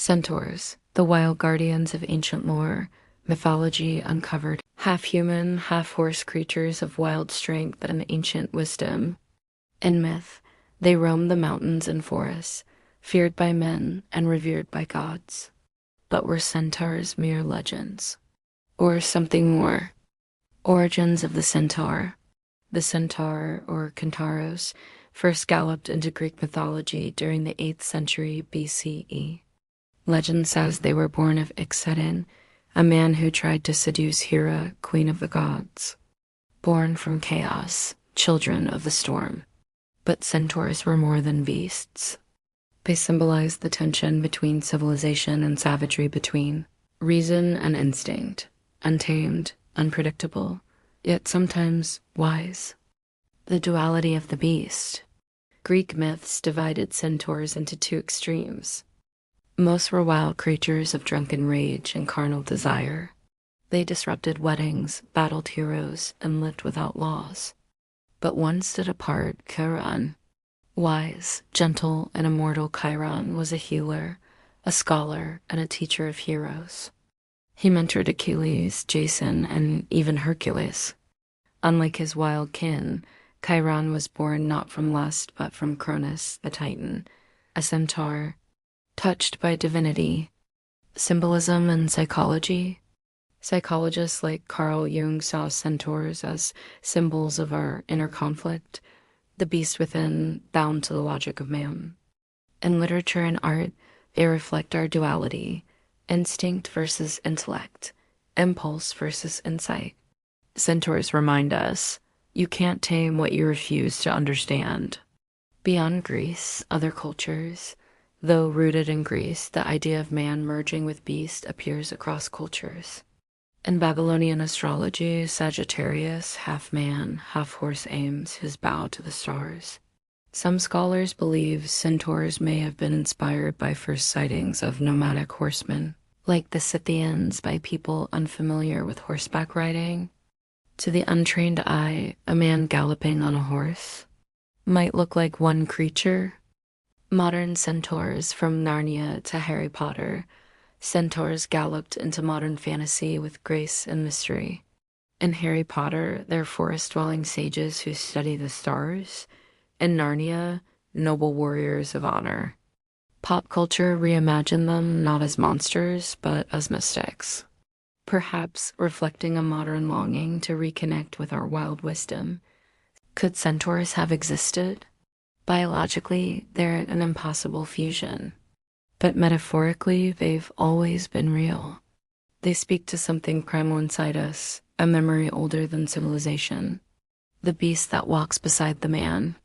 Centaurs, the wild guardians of ancient lore, mythology uncovered, half-human, half-horse creatures of wild strength and ancient wisdom. In myth, they roamed the mountains and forests, feared by men and revered by gods. But were centaurs mere legends? Or something more? Origins of the centaur. The centaur, or Centaurs, first galloped into Greek mythology during the 8th century BCE. Legend says they were born of Chiron, a man who tried to seduce Hera, queen of the gods. Born from chaos, children of the storm. But centaurs were more than beasts. They symbolized the tension between civilization and savagery, between reason and instinct, untamed, unpredictable, yet sometimes wise. The duality of the beast. Greek myths divided centaurs into two extremes. Most were wild creatures of drunken rage and carnal desire. They disrupted weddings, battled heroes, and lived without laws. But one stood apart, Chiron. Wise, gentle, and immortal Chiron was a healer, a scholar, and a teacher of heroes. He mentored Achilles, Jason, and even Hercules. Unlike his wild kin, Chiron was born not from lust but from Cronus, the Titan, a centaur, touched by divinity. Symbolism and psychology. Psychologists like Carl Jung saw centaurs as symbols of our inner conflict, the beast within bound to the logic of man. In literature and art, they reflect our duality, instinct versus intellect, impulse versus insight. Centaurs remind us, you can't tame what you refuse to understand. Beyond Greece, other cultures, though rooted in Greece, the idea of man merging with beast appears across cultures. In Babylonian astrology, Sagittarius, half man, half horse aims his bow to the stars. Some scholars believe centaurs may have been inspired by first sightings of nomadic horsemen, like the Scythians, by people unfamiliar with horseback riding. To the untrained eye, a man galloping on a horse might look like one creature. Modern centaurs, from Narnia to Harry Potter, centaurs galloped into modern fantasy with grace and mystery. In Harry Potter, they're forest-dwelling sages who study the stars. In Narnia, noble warriors of honor. Pop culture reimagined them not as monsters, but as mystics. Perhaps reflecting a modern longing to reconnect with our wild wisdom. Could centaurs have existed? Biologically, they're an impossible fusion. But metaphorically, they've always been real. They speak to something primal inside us, a memory older than civilization. The beast that walks beside the man.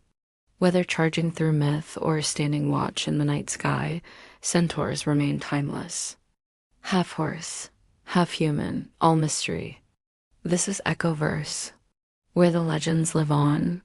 Whether charging through myth or standing watch in the night sky, centaurs remain timeless. Half horse, half human, all mystery. This is EchoVerse, where the legends live on,